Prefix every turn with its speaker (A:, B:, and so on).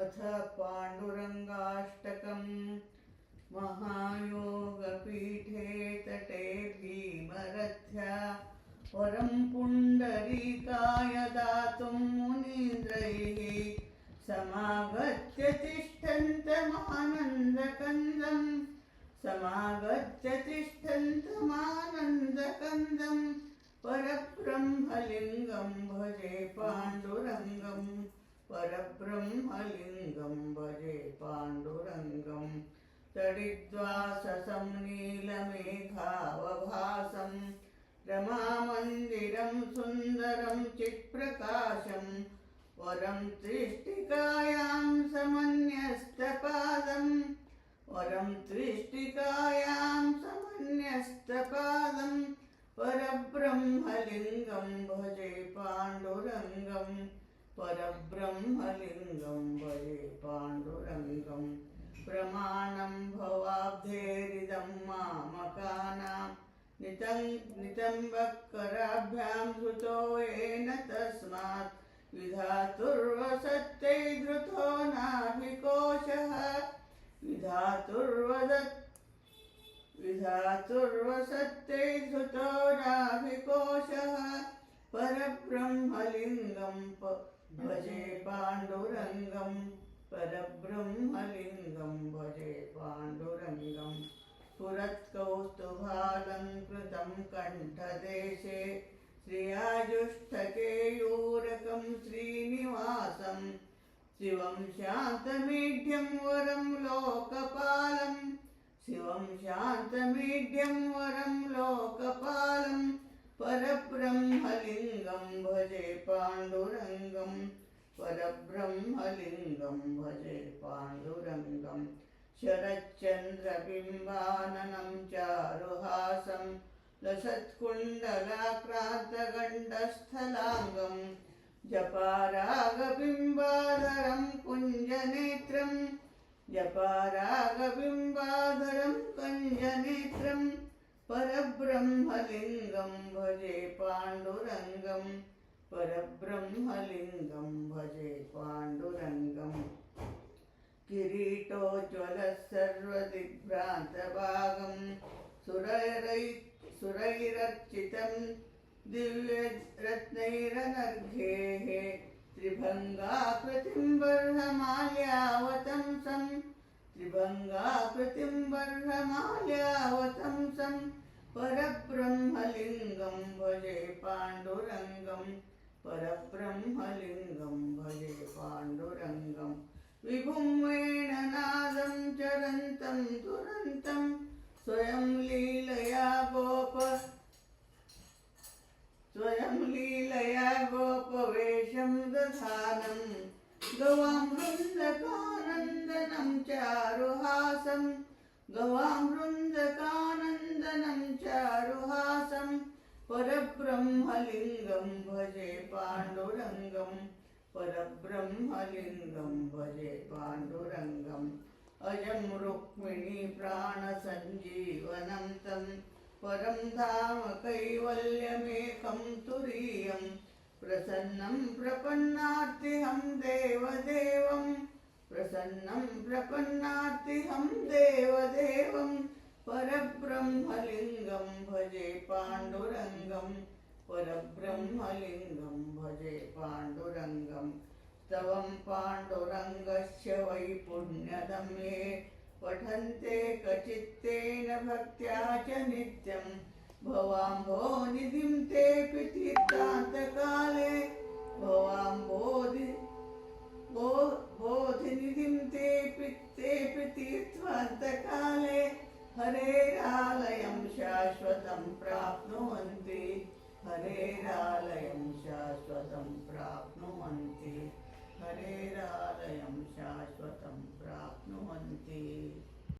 A: अथ पाण्डुरङ्गाष्टकम्। महायोगपीठे तटे भीमरथ्या वरं पुण्डरीकाय दातुं मुनीन्द्रैः समागत्य तिष्ठन्तमानन्दकन्दं परब्रह्मलिङ्गं भजे पाण्डुरङ्गं परब्रह्मलिङ्गं भजे पाण्डुरङ्गं तडिद्वाससं नीलमेघावभासं रमामन्दिरं सुन्दरं चित्प्रकाशं वरं त्रिष्टिकायां समन्यस्तपादं परब्रह्मलिङ्गं भजे पाण्डुरङ्गं परब्रह्मलिङ्गं भजे पाण्डुरङ्गं प्रमाणं भवाब्धेरिदं मामकानां नितम्बकराभ्यां धृतो येन तस्मात् विधातुर्वसत्ते धृतो नाभिकोशः विधातुर्वसत्ते धृतो नाभिकोशः परब्रह्मलिङ्गं भजे पाण्डुरङ्गं परब्रह्मलिङ्गं भजे पाण्डुरङ्गं पुरत्कौस्तुभालङ्कृतं कण्ठदेशे श्रियाजुष्टकेयूरकं श्रीनिवासं शिवं शान्तमीढ्यं वरं लोकपालं परब्रह्मलिङ्गं भजे पाण्डुरङ्गं परब्रह्मलिङ्गं भजे पाण्डुरङ्गं शरच्चन्द्रबिम्बाननं चारुहासं लसत्कुण्डलाक्रान्तगण्डस्थलाङ्गं जपारागबिम्बाधरं कुञ्जनेत्रं परब्रह्मलिङ्गं भजे पाण्डुरङ्गं परब्रह्मलिङ्गं भजे पाण्डुरङ्गं किरीटोज्ज्वलः सर्वदिग्भ्रान्तभागं सुरैरर्चितं दिव्यरत्नैरनर्घ्यैः त्रिभङ्गाकृतिं बर्हमाल्यावतंसं परब्रह्मलिङ्गं भजे पाण्डुरङ्गं परब्रह्मलिङ्गं भजे पाण्डुरङ्गं विभुं वेणनादं चरन्तं दुरन्तं स्वयं लीलया गोपवेशं दधानं गवां वृन्दकानन्दनं चारुहासं परब्रह्मलिङ्गं भजे पाण्डुरङ्गं परब्रह्मलिङ्गं भजे पाण्डुरङ्गम् अयं रुक्मिणी प्राणसञ्जीवनं तं परं धाम कैवल्यमेकं तुरीयं प्रसन्नं प्रपन्नार्तिहं देवदेवं परब्रह्मलिङ्गं भजे पाण्डुरङ्गं परब्रह्मलिङ्गं भजे पाण्डुरङ्गं स्तवं पाण्डुरङ्गस्य वै पुण्यदं ये पठन्ते कचित्तेन भक्त्या च नित्यं भवाम्भोनिधिं तेऽपि तीर्थान्तकाले बोधिनिधिं तेऽपि तीर्थान्तकाले हरेरालयं शाश्वतं प्राप्नुवन्ति हरेरालयं शाश्वतं प्राप्नुवन्ति हरेरालयं शाश्वतं प्राप्नुवन्ति।